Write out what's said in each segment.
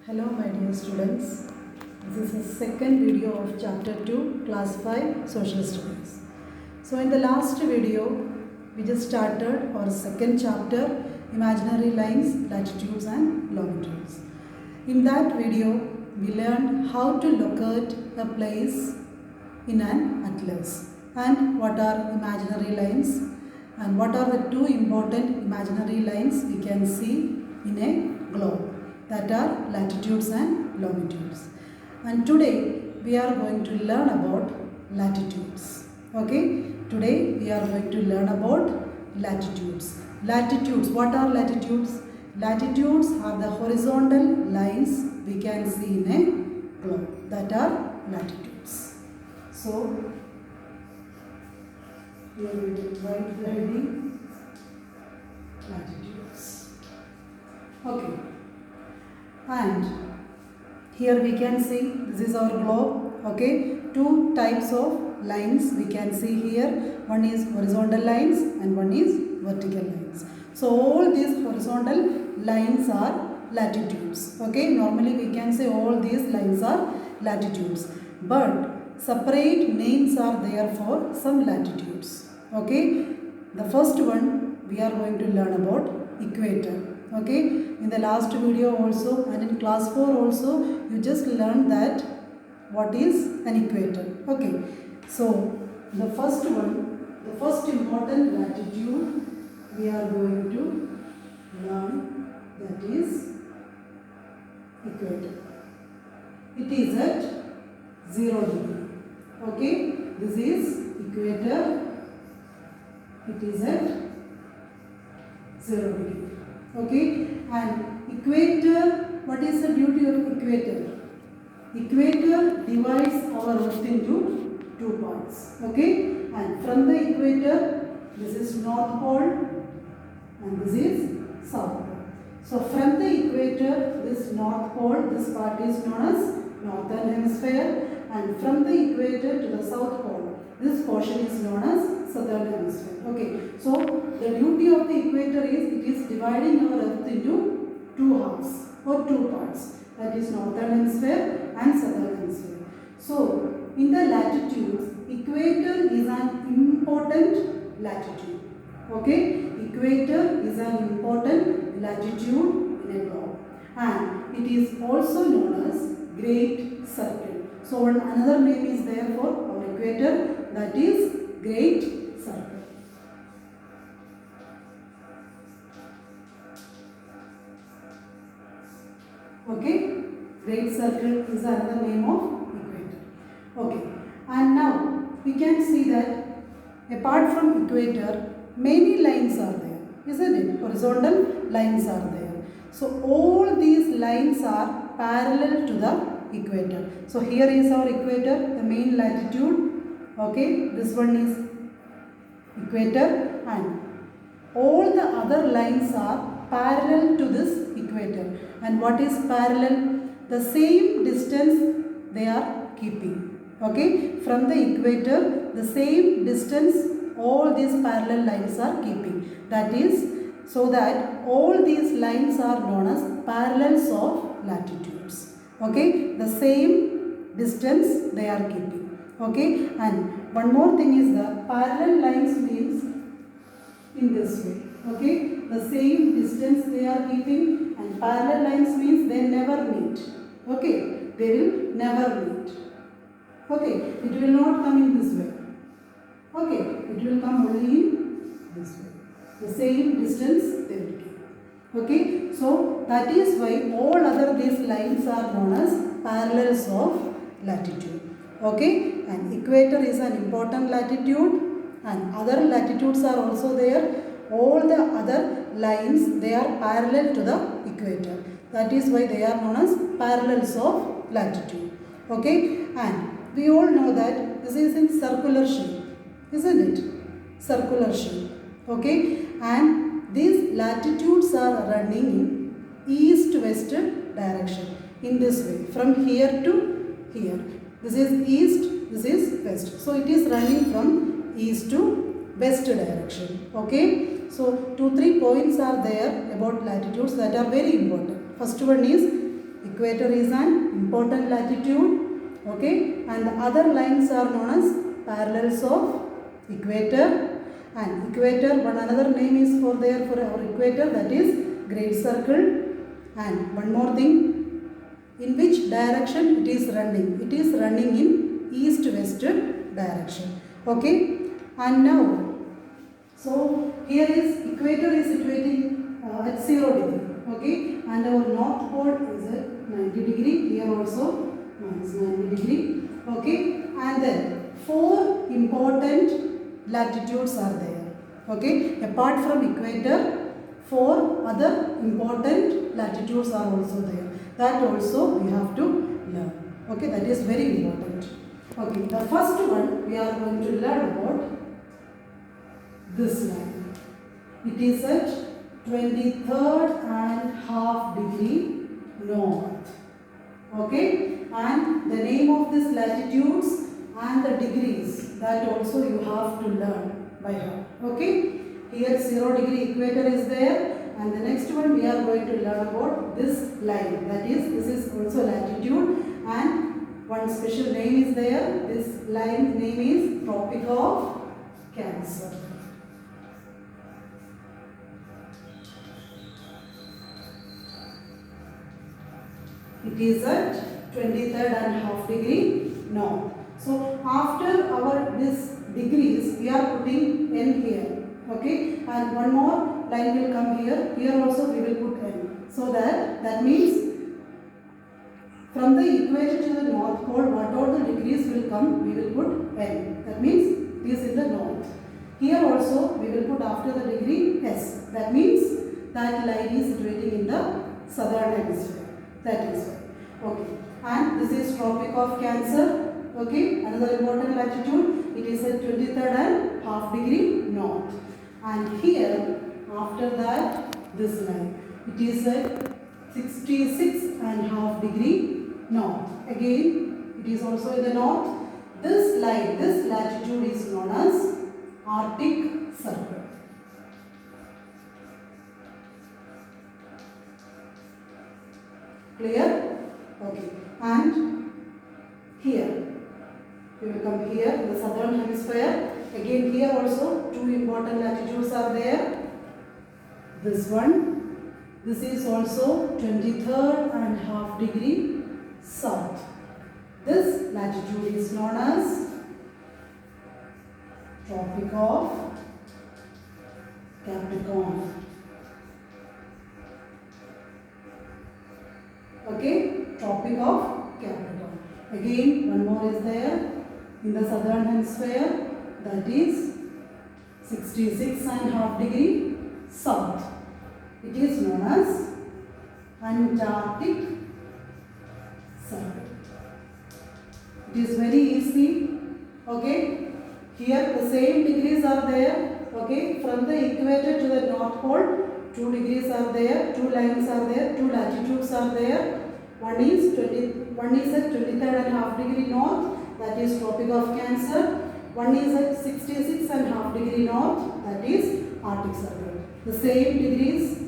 Hello my dear students, this is the second video of chapter 2 class 5 social studies. So in the last video we just started our second chapter imaginary lines, latitudes and longitudes. In that video we learned how to locate a place in an atlas and what are imaginary lines and what are the two important imaginary lines we can see in a globe, that are latitudes and longitudes. And today we are going to learn about latitudes. Okay, today we are going to learn about latitudes. Latitudes, what are latitudes? Latitudes are the horizontal lines we can see in a globe, that are latitudes. So here we will write the heading latitudes. Okay, and here we can see this is our globe. Okay, two types of lines we can see here. One is horizontal lines and one is vertical lines. So all these horizontal lines are latitudes. Okay, normally we can say all these lines are latitudes, but separate names are there for some latitudes. Okay, the first one we are going to learn about equator. Okay, in the last video also and in class 4 also you just learned that what is an equator. Okay, so the first one, the first important latitude we are going to learn, that is equator. It is at 0 degree. Okay, this is equator. It is at 0 degree. Okay, and equator, what is the beauty of equator? Equator divides our earth into two parts. Okay, and from the equator, this is north pole and this is south pole. So from the equator, this north pole, this part is known as northern hemisphere, and from the equator to the south pole, this portion is known as southern hemisphere. Okay, so the beauty of the equator is it is dividing our earth into two halves or two parts, that is northern hemisphere and southern hemisphere. So in the latitudes, equator is an important latitude. Okay, equator is an important latitude in a globe, and it is also known as Great Circle. So another name is there for our equator, that is Great Circle. Okay, Great Circle is another name of equator. Okay, and now we can see that apart from equator, many lines are there, isn't it? Horizontal lines are there. So all these lines are parallel to the equator. So here is our equator, the main latitude. Okay, this one is equator, and all the other lines are parallel to this equator. And what is parallel? The same distance they are keeping. Okay, from the equator, the same distance all these parallel lines are keeping. That is, so that all these lines are known as parallels of latitudes. Okay, the same distance they are keeping. Okay, and one more thing is the parallel lines means in this way. Okay, the same distance they are keeping, and parallel lines means they never meet. Okay, they will never meet. Okay, it will not come in this way. Okay, it will come only in this way. The same distance they will keep. Okay, so that is why all other these lines are known as parallels of latitude. Okay, and equator is an important latitude, and other latitudes are also there. All the other lines, they are parallel to the equator. That is why they are known as parallels of latitude. Okay, and we all know that this is in circular shape, isn't it? Circular shape. Okay, and these latitudes are running in east-west direction in this way, from here to here. This is east, this is west. So it is running from east to west direction. Okay, so 2-3 points are there about latitudes that are very important. First one is Equator is an important latitude, okay, and the other lines are known as parallels of equator. And equator, one another name is for our equator, that is great circle. And one more thing, in which direction it is running? It is running in east-west direction, okay. And now, so here is equator is situating at 0 degree, okay, and our north pole is at 90 degree, here also minus 90 degree, okay, and then 4 important latitudes are there, okay. Apart from equator, 4 other important latitudes are also there. That also we have to learn, okay, that is very important. Okay, the first one we are going to learn about this line. It is at 23rd and half degree north, okay, and the name of these latitudes and the degrees, that also you have to learn by heart, okay. Here 0 degree equator is there, and the next one we are going to learn about this line, that is, this is also latitude, and one special name is there. This line name is Tropic of Cancer. It is at 23rd and half degree north. So after our this degrees, we are putting n here, okay, and one more line will come here. Here also we will put n. So that means from the equator to the north pole, what all the degrees will come, we will put n. That means it is in the north. Here also we will put after the degree s. That means that line is situating in the southern hemisphere. That is why. Okay. And this is Tropic of Cancer. Okay. Another important latitude. It is at 23rd and half degree north. And here, after that, this line. It is at 66 and half degree north. Again, it is also in the north. This line, this latitude is known as Arctic Circle. Clear? Okay. And here, we will come here in the southern hemisphere. Again, here also 2 important latitudes are there. This one. This is also 23rd and half degree south. This latitude is known as Tropic of Capricorn. Okay, Tropic of Capricorn. Again, one more is there in the southern hemisphere, that is 66 and half degree south. It is known as Antarctic Circle. It is very easy. Okay, here the same degrees are there. Okay, from the equator to the north pole, 2 degrees are there, 2 lines are there, 2 latitudes are there. One is at 23rd and half degree north, that is Tropic of Cancer. One is at 66 and half degree north, that is Arctic Circle. The same degrees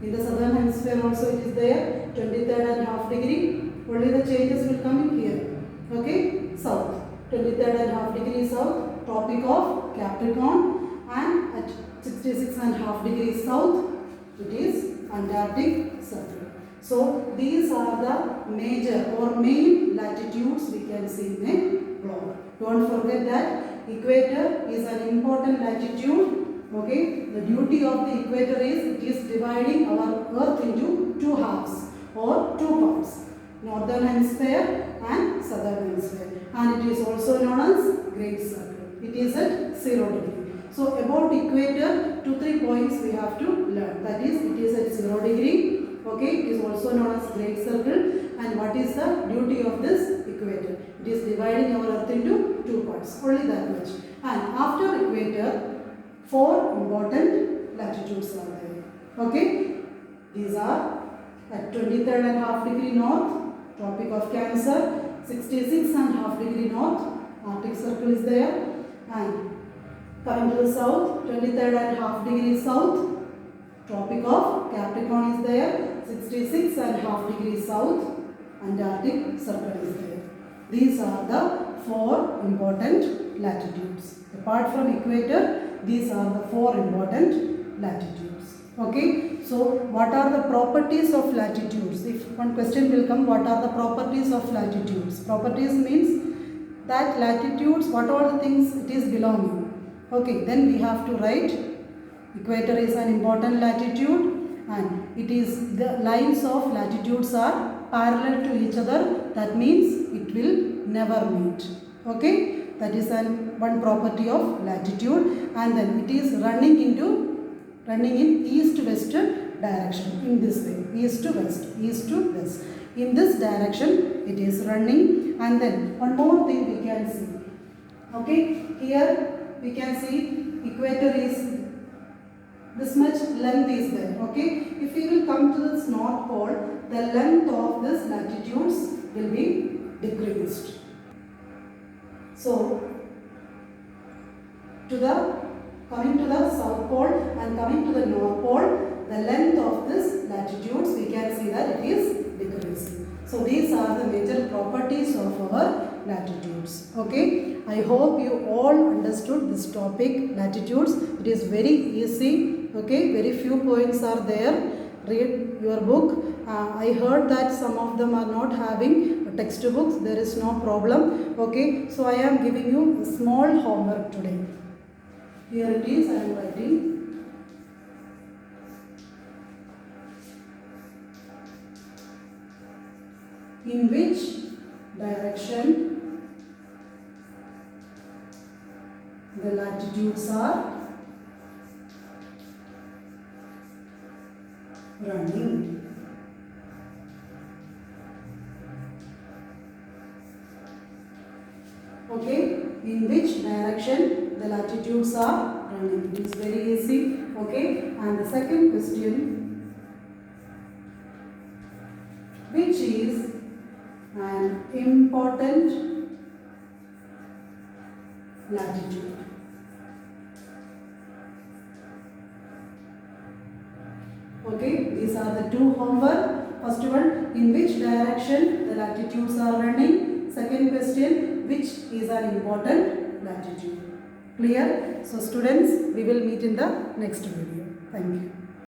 in the southern hemisphere also it is there, 23rd and half degree. Only the changes will come in here. Okay, south, 23rd and half degree south, Tropic of Capricorn, and at 66 and half degrees south, it is Antarctic Circle. So these are the major or main latitudes we can see in a globe. Don't forget that equator is an important latitude. Okay, the duty of the equator is it is dividing our earth into 2 halves or 2 parts, northern hemisphere and southern hemisphere, and it is also known as Great Circle. It is at 0 degree. So about equator, 2-3 points we have to learn. That is, it is at 0 degree. Okay, it is also known as Great Circle. And what is the duty of this equator? It is dividing our earth into 2 parts. Only that much. And after equator, 4 important latitudes are there. Okay, these are at 23rd and half degree north, Tropic of Cancer, 66 and half degree north, Arctic Circle is there, and coming to the south, 23rd and half degree south, Tropic of Capricorn is there, 66 and half degrees south, Antarctic Circle is there. These are the 4 important latitudes. Apart from equator, these are the 4 important latitudes. Okay, so what are the properties of latitudes? If one question will come, what are the properties of latitudes? Properties means that latitudes, what are the things it is belonging. Okay, then we have to write equator is an important latitude and it is the lines of latitudes are parallel to each other. That means it will never meet. Okay, that is one property of latitude, and then it is running in east-west direction in this way, east to west, east to west. In this direction it is running, and then one more thing we can see. Okay, here we can see equator is this much length is there. Okay, if we will come to this north pole, the length of this latitudes will be decreased. So coming to the south pole and coming to the north pole, the length of this latitudes we can see that it is decreasing. So these are the major properties of our latitudes. Okay, I hope you all understood this topic, latitudes. It is very easy. Okay, very few points are there. Read your book. I heard that some of them are not having textbooks. There is no problem. Okay, so I am giving you a small homework today. Here it is, I am writing. In which direction the latitudes are running. Okay, in which direction the latitudes are running. It is very easy. Okay, and the second question, which is an important latitude. Okay, these are the 2 homework. First one, in which direction the latitudes are running. Second question, which is an important latitude. Clear? So students, we will meet in the next video. Thank you.